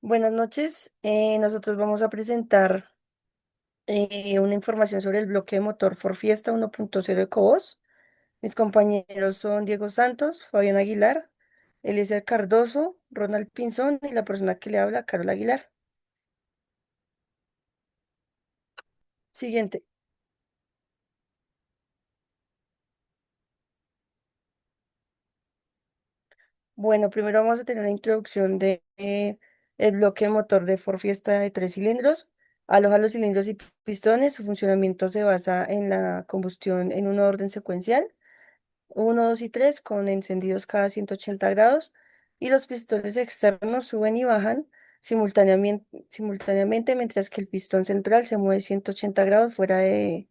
Buenas noches. Nosotros vamos a presentar una información sobre el bloque de motor Ford Fiesta 1.0 EcoBoost. Mis compañeros son Diego Santos, Fabián Aguilar, Eliezer Cardoso, Ronald Pinzón y la persona que le habla, Carol Aguilar. Siguiente. Bueno, primero vamos a tener una introducción de el bloque de motor de Ford Fiesta de 3 cilindros. Aloja los cilindros y pistones. Su funcionamiento se basa en la combustión en un orden secuencial. Uno, 2 y 3 con encendidos cada 180 grados y los pistones externos suben y bajan simultáneamente mientras que el pistón central se mueve 180 grados fuera de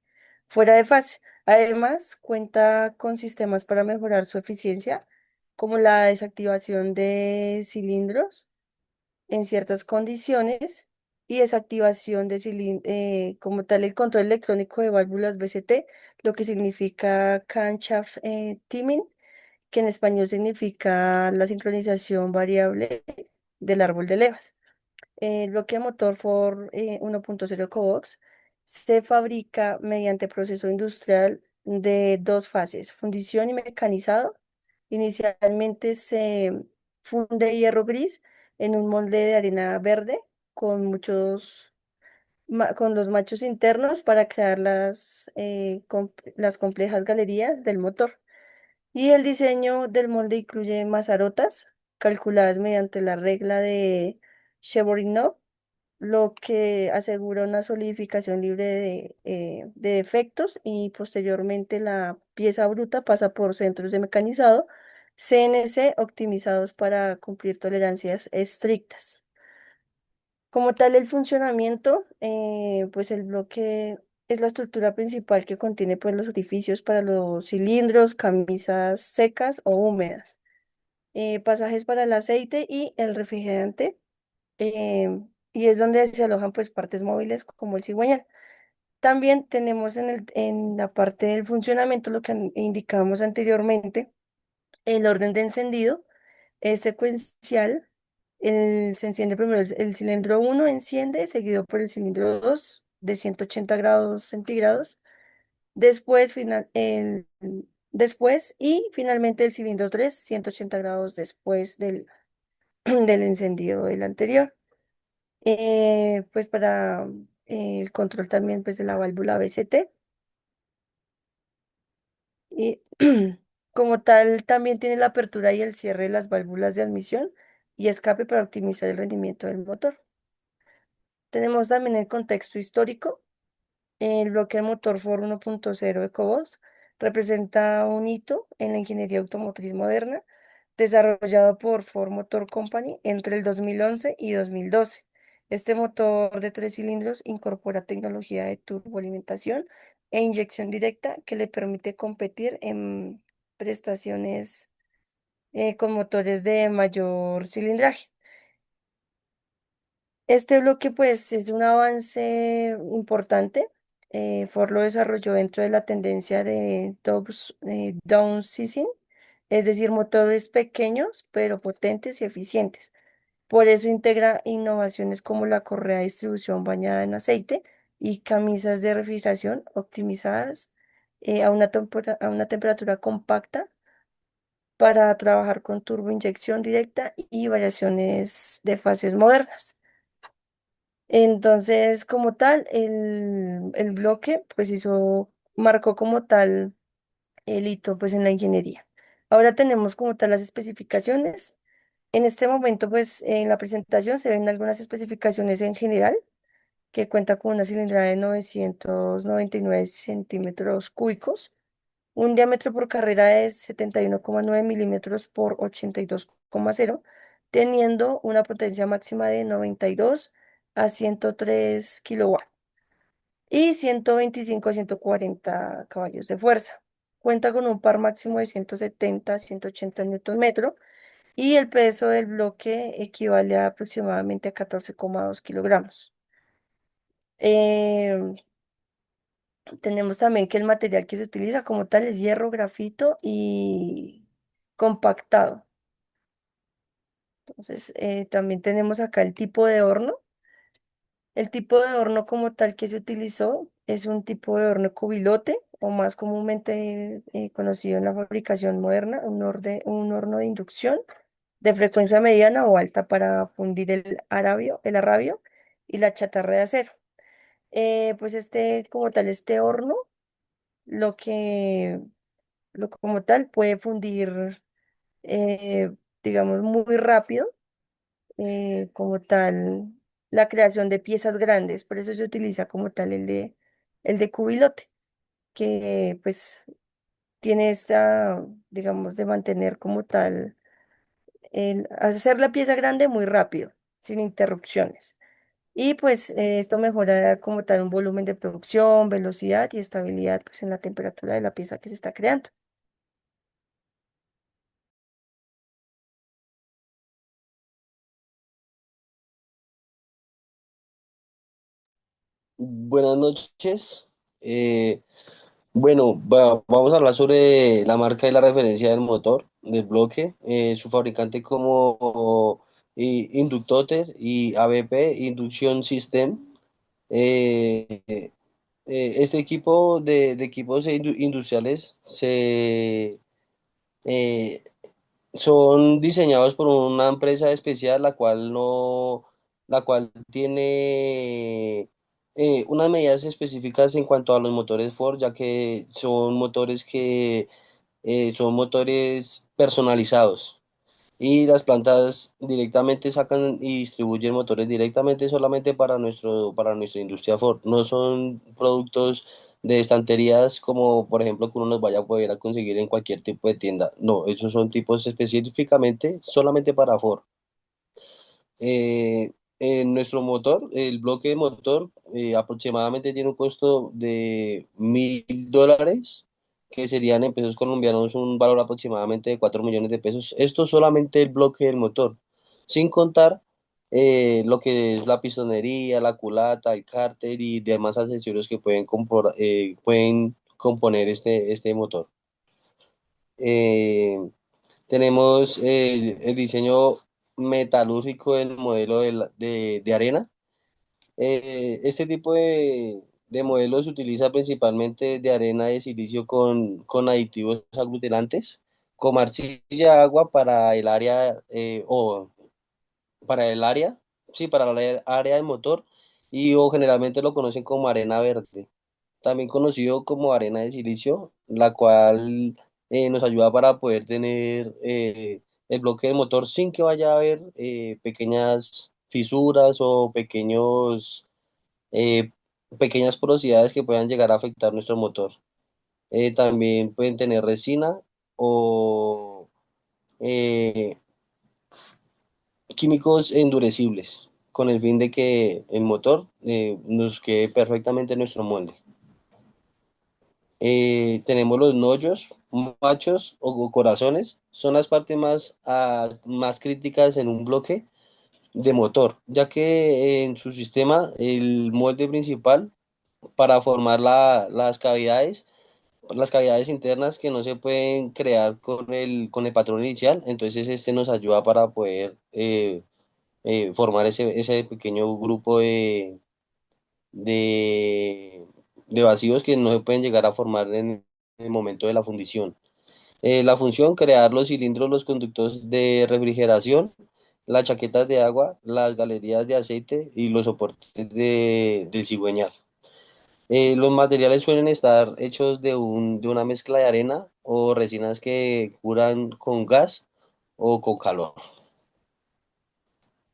fase. Además, cuenta con sistemas para mejorar su eficiencia, como la desactivación de cilindros en ciertas condiciones y desactivación de cilindros, como tal el control electrónico de válvulas BCT, lo que significa Camshaft Timing, que en español significa la sincronización variable del árbol de levas. El bloque de motor Ford 1.0 EcoBoost se fabrica mediante proceso industrial de dos fases, fundición y mecanizado. Inicialmente se funde hierro gris en un molde de arena verde con con los machos internos para crear las complejas galerías del motor. Y el diseño del molde incluye mazarotas calculadas mediante la regla de Chevronnov, lo que asegura una solidificación libre de defectos y posteriormente la pieza bruta pasa por centros de mecanizado CNC optimizados para cumplir tolerancias estrictas. Como tal, el funcionamiento, pues el bloque es la estructura principal que contiene pues, los orificios para los cilindros, camisas secas o húmedas, pasajes para el aceite y el refrigerante, y es donde se alojan pues partes móviles como el cigüeñal. También tenemos en la parte del funcionamiento lo que indicamos anteriormente, el orden de encendido es secuencial. Se enciende primero el cilindro uno enciende, seguido por el cilindro 2 de 180 grados centígrados. Después, después y finalmente el cilindro 3 180 grados después del encendido del anterior. Pues para el control también pues, de la válvula BCT. Y como tal, también tiene la apertura y el cierre de las válvulas de admisión y escape para optimizar el rendimiento del motor. Tenemos también el contexto histórico. El bloque de motor Ford 1.0 EcoBoost representa un hito en la ingeniería automotriz moderna, desarrollado por Ford Motor Company entre el 2011 y 2012. Este motor de 3 cilindros incorpora tecnología de turboalimentación e inyección directa que le permite competir en prestaciones con motores de mayor cilindraje. Este bloque, pues, es un avance importante. Ford lo desarrolló dentro de la tendencia de downsizing, es decir, motores pequeños pero potentes y eficientes. Por eso integra innovaciones como la correa de distribución bañada en aceite y camisas de refrigeración optimizadas a una temperatura compacta para trabajar con turboinyección directa y variaciones de fases modernas. Entonces, como tal, el bloque, pues marcó como tal el hito, pues en la ingeniería. Ahora tenemos como tal las especificaciones. En este momento, pues en la presentación se ven algunas especificaciones en general, que cuenta con una cilindrada de 999 centímetros cúbicos, un diámetro por carrera de 71,9 milímetros por 82,0, teniendo una potencia máxima de 92 a 103 kilowatts y 125 a 140 caballos de fuerza. Cuenta con un par máximo de 170 a 180 newton metro y el peso del bloque equivale a aproximadamente a 14,2 kilogramos. Em, Tenemos también que el material que se utiliza como tal es hierro, grafito y compactado. Entonces, también tenemos acá el tipo de horno. El tipo de horno como tal que se utilizó es un tipo de horno cubilote o más comúnmente conocido en la fabricación moderna, un horno de inducción de frecuencia mediana o alta para fundir el arrabio y la chatarra de acero. Pues este, como tal, este horno, lo que, lo como tal, puede fundir, eh, digamos, muy rápido, como tal, la creación de piezas grandes. Por eso se utiliza como tal el de cubilote, que pues tiene esta, digamos, de mantener como tal, el hacer la pieza grande muy rápido, sin interrupciones. Y pues esto mejora como tal un volumen de producción, velocidad y estabilidad pues en la temperatura de la pieza que se está creando. Buenas noches. Vamos a hablar sobre la marca y la referencia del motor, del bloque, su fabricante como Inductoter y ABP, Induction System. Este equipo de equipos industriales eh, son diseñados por una empresa especial, la cual tiene unas medidas específicas en cuanto a los motores Ford, ya que son motores personalizados. Y las plantas directamente sacan y distribuyen motores directamente solamente para nuestra industria Ford. No son productos de estanterías como, por ejemplo, que uno los vaya a poder a conseguir en cualquier tipo de tienda. No, esos son tipos específicamente solamente para Ford. En nuestro motor, el bloque de motor aproximadamente tiene un costo de $1.000, que serían en pesos colombianos un valor aproximadamente de 4 millones de pesos. Esto solamente el bloque del motor, sin contar lo que es la pistonería, la culata, el cárter y demás accesorios que pueden componer este motor. Eh, Tenemos el diseño metalúrgico del modelo de arena. Este tipo de modelo se utiliza principalmente de arena de silicio con aditivos aglutinantes, como arcilla agua para el área, para el área, sí, para la área del motor, o generalmente lo conocen como arena verde, también conocido como arena de silicio, la cual nos ayuda para poder tener el bloque del motor sin que vaya a haber pequeñas fisuras o eh, pequeñas porosidades que puedan llegar a afectar nuestro motor. También pueden tener resina o eh, químicos endurecibles con el fin de que el motor nos quede perfectamente en nuestro molde. Tenemos los noyos, machos o corazones, son las partes más críticas en un bloque de motor, ya que en su sistema el molde principal para formar las cavidades internas que no se pueden crear con el patrón inicial, entonces este nos ayuda para poder formar ese pequeño grupo de, de vacíos que no se pueden llegar a formar en el momento de la fundición. La función, crear los cilindros, los conductos de refrigeración, las chaquetas de agua, las galerías de aceite y los soportes del cigüeñal. Los materiales suelen estar hechos de una mezcla de arena o resinas que curan con gas o con calor.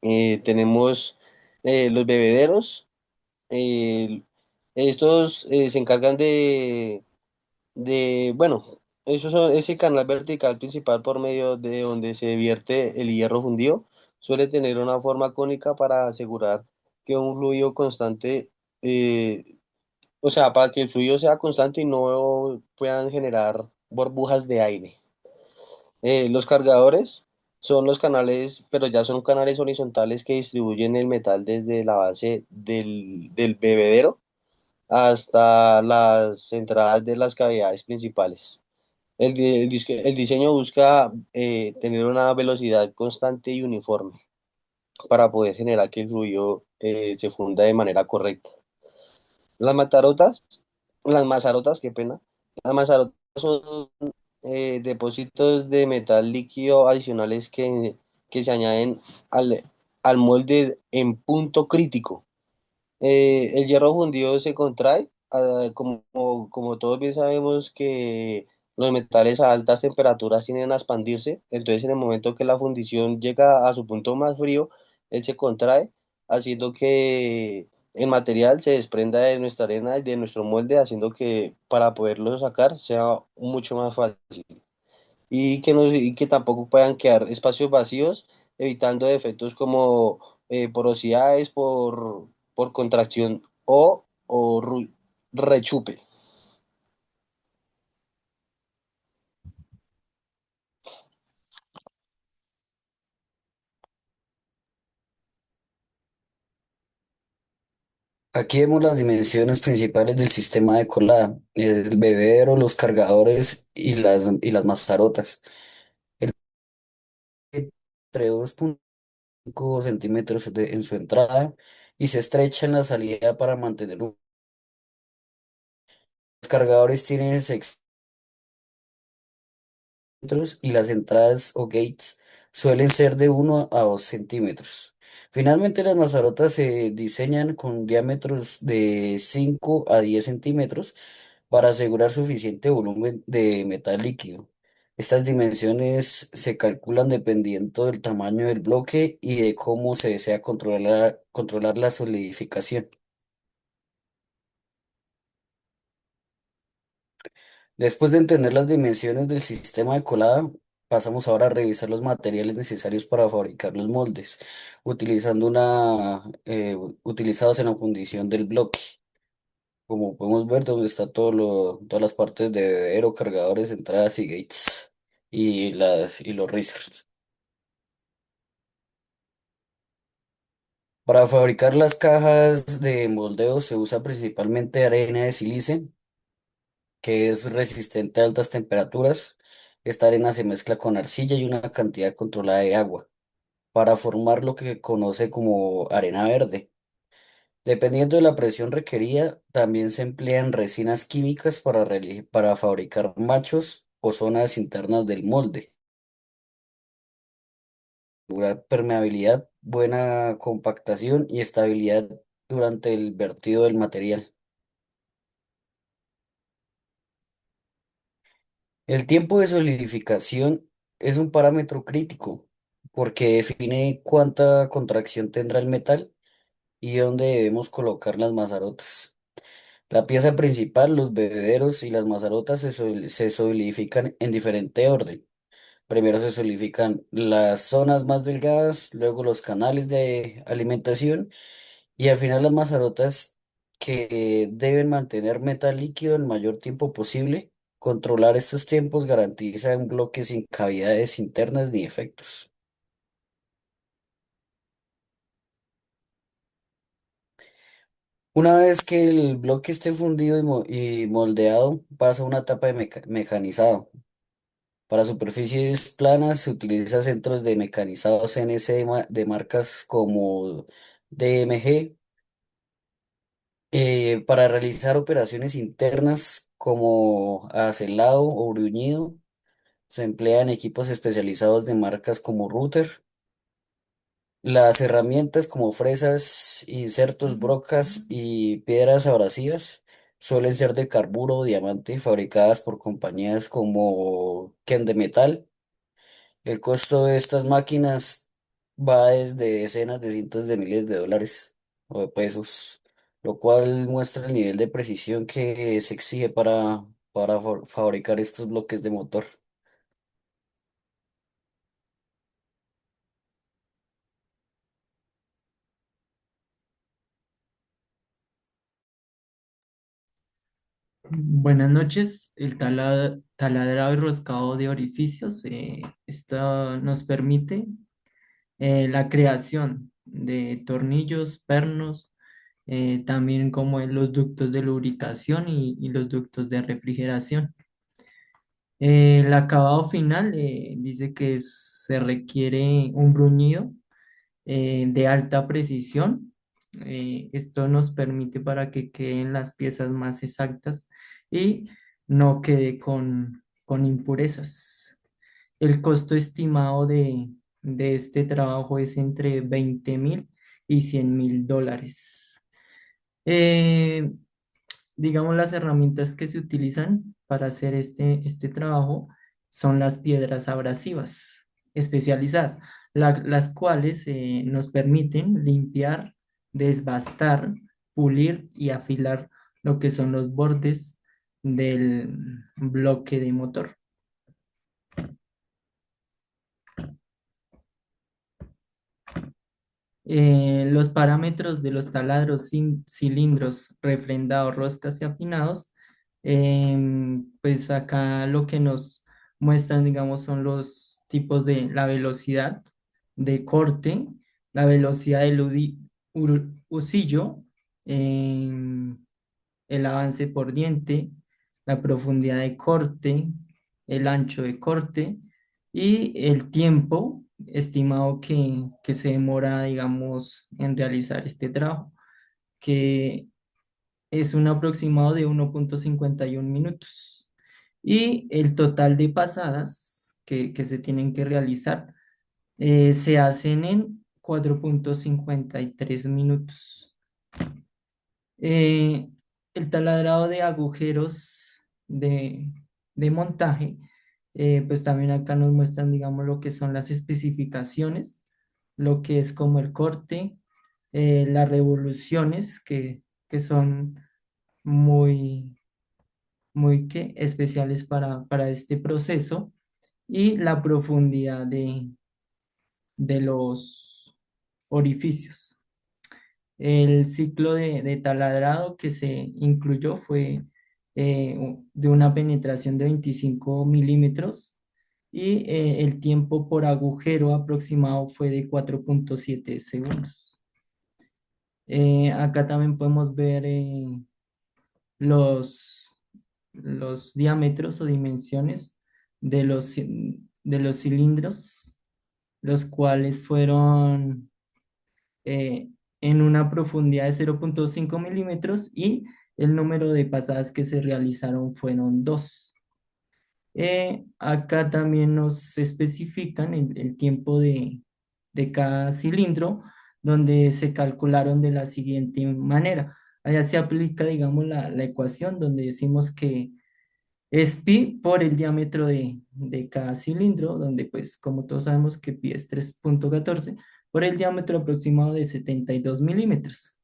Tenemos los bebederos. eh, Estos se encargan bueno, ese canal vertical principal por medio de donde se vierte el hierro fundido suele tener una forma cónica para asegurar que un fluido constante, eh, o sea, para que el fluido sea constante y no puedan generar burbujas de aire. Los cargadores son los canales, pero ya son canales horizontales que distribuyen el metal desde la base del bebedero hasta las entradas de las cavidades principales. El diseño busca tener una velocidad constante y uniforme para poder generar que el fluido se funda de manera correcta. Las matarotas, las mazarotas, qué pena. Las mazarotas son depósitos de metal líquido adicionales que se añaden al, al molde en punto crítico. El hierro fundido se contrae, como todos bien sabemos que los metales a altas temperaturas tienden a expandirse, entonces en el momento que la fundición llega a su punto más frío, él se contrae, haciendo que el material se desprenda de nuestra arena y de nuestro molde, haciendo que para poderlo sacar sea mucho más fácil y que, no, y que tampoco puedan quedar espacios vacíos, evitando defectos como porosidades por contracción o rechupe. Aquí vemos las dimensiones principales del sistema de colada, el bebedero, los cargadores y las mazarotas. El entre 2,5 centímetros en su entrada y se estrecha en la salida para mantener los cargadores tienen 6 centímetros y las entradas o gates suelen ser de 1 a 2 centímetros. Finalmente, las mazarotas se diseñan con diámetros de 5 a 10 centímetros para asegurar suficiente volumen de metal líquido. Estas dimensiones se calculan dependiendo del tamaño del bloque y de cómo se desea controlar la solidificación. Después de entender las dimensiones del sistema de colada, pasamos ahora a revisar los materiales necesarios para fabricar los moldes, utilizados en la fundición del bloque. Como podemos ver, donde está todas las partes de bebedero, cargadores, entradas y gates y los risers. Para fabricar las cajas de moldeo se usa principalmente arena de sílice, que es resistente a altas temperaturas. Esta arena se mezcla con arcilla y una cantidad controlada de agua para formar lo que conoce como arena verde. Dependiendo de la presión requerida, también se emplean resinas químicas para fabricar machos o zonas internas del molde. Asegurar permeabilidad, buena compactación y estabilidad durante el vertido del material. El tiempo de solidificación es un parámetro crítico porque define cuánta contracción tendrá el metal y dónde debemos colocar las mazarotas. La pieza principal, los bebederos y las mazarotas se solidifican en diferente orden. Primero se solidifican las zonas más delgadas, luego los canales de alimentación y al final las mazarotas que deben mantener metal líquido el mayor tiempo posible. Controlar estos tiempos garantiza un bloque sin cavidades internas ni efectos. Una vez que el bloque esté fundido y moldeado, pasa a una etapa de mecanizado. Para superficies planas se utiliza centros de mecanizado CNC de marcas como DMG. Para realizar operaciones internas como acelado o bruñido, se emplean equipos especializados de marcas como Router. Las herramientas como fresas, insertos, brocas y piedras abrasivas suelen ser de carburo o diamante fabricadas por compañías como Kendemetal. El costo de estas máquinas va desde decenas de cientos de miles de dólares o de pesos, lo cual muestra el nivel de precisión que se exige para fabricar estos bloques de motor. Buenas noches. El taladrado y roscado de orificios, esto nos permite la creación de tornillos, pernos, también como en los ductos de lubricación y los ductos de refrigeración. El acabado final dice que se requiere un bruñido de alta precisión. Esto nos permite para que queden las piezas más exactas y no quede con impurezas. El costo estimado de este trabajo es entre 20.000 y 100.000 dólares. Eh, digamos, las herramientas que se utilizan para hacer este trabajo son las piedras abrasivas especializadas, las cuales nos permiten limpiar, desbastar, pulir y afilar lo que son los bordes del bloque de motor. Los parámetros de los taladros sin cilindros refrendados, roscas y afinados, pues acá lo que nos muestran, digamos, son los tipos de la velocidad de corte, la velocidad del husillo, em, el avance por diente, la profundidad de corte, el ancho de corte y el tiempo estimado que se demora, digamos, en realizar este trabajo, que es un aproximado de 1,51 minutos. Y el total de pasadas que se tienen que realizar se hacen en 4,53 minutos. Eh, el taladrado de agujeros de montaje, pues también acá nos muestran, digamos, lo que son las especificaciones, lo que es como el corte, las revoluciones que son muy, muy especiales para este proceso y la profundidad de los orificios. El ciclo de taladrado que se incluyó fue de una penetración de 25 milímetros y el tiempo por agujero aproximado fue de 4,7 segundos. Acá también podemos ver los, los diámetros o dimensiones de los cilindros, los cuales fueron eh, en una profundidad de 0,5 milímetros y el número de pasadas que se realizaron fueron dos. Acá también nos especifican el tiempo de cada cilindro, donde se calcularon de la siguiente manera. Allá se aplica, digamos, la ecuación donde decimos que es pi por el diámetro de cada cilindro, donde pues como todos sabemos que pi es 3,14 por el diámetro aproximado de 72 milímetros.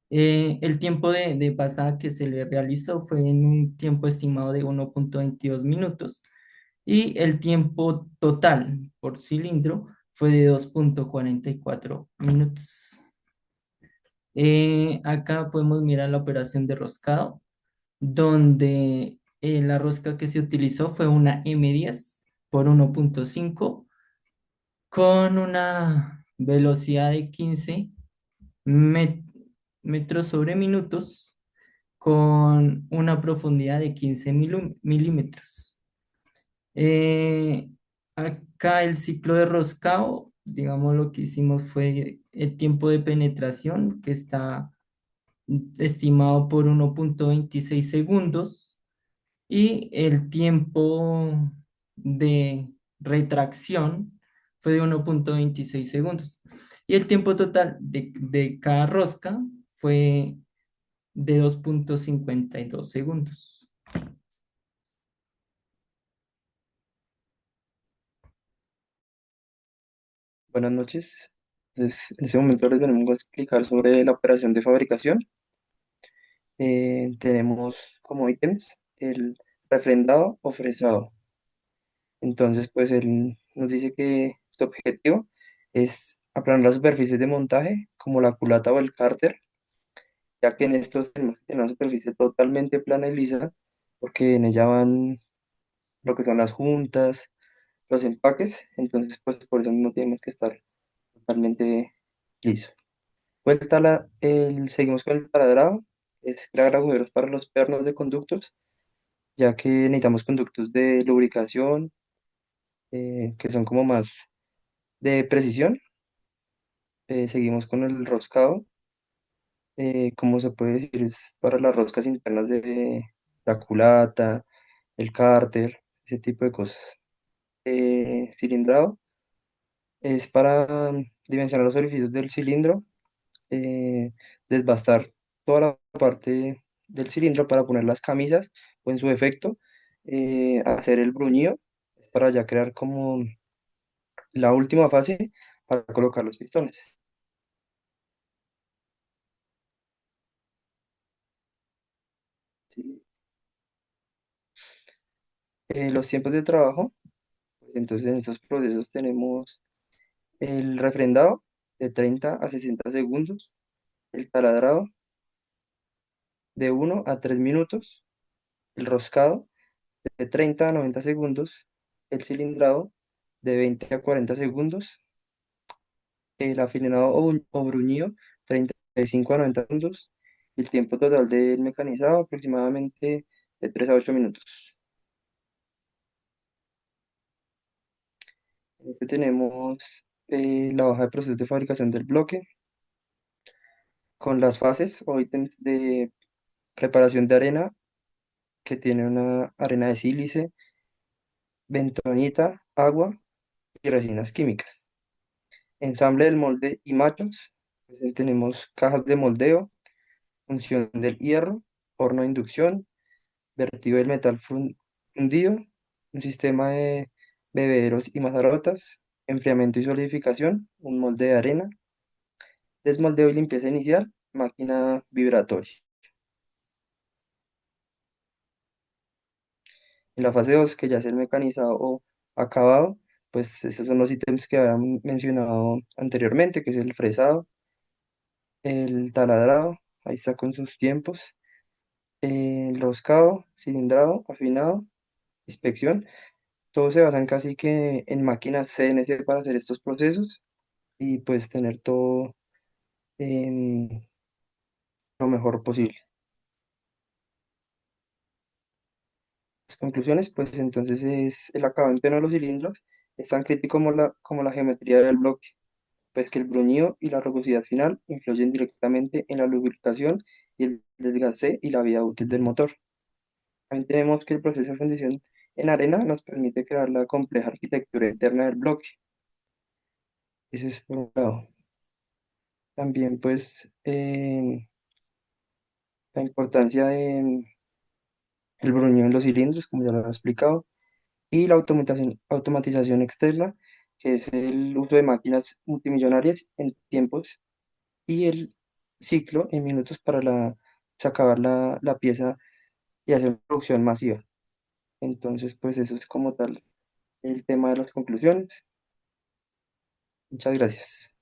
El tiempo de pasada que se le realizó fue en un tiempo estimado de 1,22 minutos y el tiempo total por cilindro fue de 2,44 minutos. Acá podemos mirar la operación de roscado, donde la rosca que se utilizó fue una M10 por 1,5 con una velocidad de 15 met- metros sobre minutos con una profundidad de 15 milímetros. Acá el ciclo de roscado, digamos, lo que hicimos fue el tiempo de penetración que está estimado por 1,26 segundos y el tiempo de retracción fue de 1,26 segundos. Y el tiempo total de cada rosca fue de 2,52 segundos. Buenas noches. Entonces, en este momento les venimos a explicar sobre la operación de fabricación. Tenemos como ítems el refrendado o fresado. Entonces, pues él nos dice que su objetivo es aplanar las superficies de montaje, como la culata o el cárter, ya que en estos tenemos que tener una superficie totalmente plana y lisa, porque en ella van lo que son las juntas, los empaques, entonces pues por eso mismo tenemos que estar totalmente liso. Pues seguimos con el taladrado, es crear agujeros para los pernos de conductos, ya que necesitamos conductos de lubricación, que son como más de precisión. Seguimos con el roscado. Como se puede decir, es para las roscas internas de la culata, el cárter, ese tipo de cosas. Cilindrado es para dimensionar los orificios del cilindro, eh, desbastar toda la parte del cilindro para poner las camisas o en su defecto, hacer el bruñido, es para ya crear como la última fase para colocar los pistones. ¿Sí? Los tiempos de trabajo, pues entonces en estos procesos tenemos el refrendado de 30 a 60 segundos, el taladrado de 1 a 3 minutos, el roscado de 30 a 90 segundos, el cilindrado de 20 a 40 segundos, el afinado o bruñido 35 a 90 segundos, y el tiempo total del mecanizado aproximadamente de 3 a 8 minutos. En este tenemos la hoja de proceso de fabricación del bloque con las fases o ítems de preparación de arena, que tiene una arena de sílice, bentonita, agua y resinas químicas. Ensamble del molde y machos. Pues, tenemos cajas de moldeo, función del hierro, horno de inducción, vertido del metal fundido, un sistema de bebederos y mazarotas, enfriamiento y solidificación, un molde de arena, desmoldeo y limpieza inicial, máquina vibratoria. En la fase 2, que ya es el mecanizado o acabado, pues esos son los ítems que había mencionado anteriormente, que es el fresado, el taladrado, ahí está con sus tiempos, el roscado, cilindrado, afinado, inspección. Todos se basan casi que en máquinas CNC para hacer estos procesos y pues tener todo em, lo mejor posible. Las conclusiones, pues entonces es el acabado en pleno de los cilindros, es tan crítico como la geometría del bloque, pues que el bruñido y la rugosidad final influyen directamente en la lubricación y el desgaste y la vida útil del motor. También tenemos que el proceso de fundición en arena nos permite crear la compleja arquitectura interna del bloque. Ese es por un lado. También pues la importancia de el bruñido en los cilindros, como ya lo he explicado, y la automatización externa, que es el uso de máquinas multimillonarias en tiempos y el ciclo en minutos para pues, acabar la pieza y hacer una producción masiva. Entonces, pues eso es como tal el tema de las conclusiones. Muchas gracias.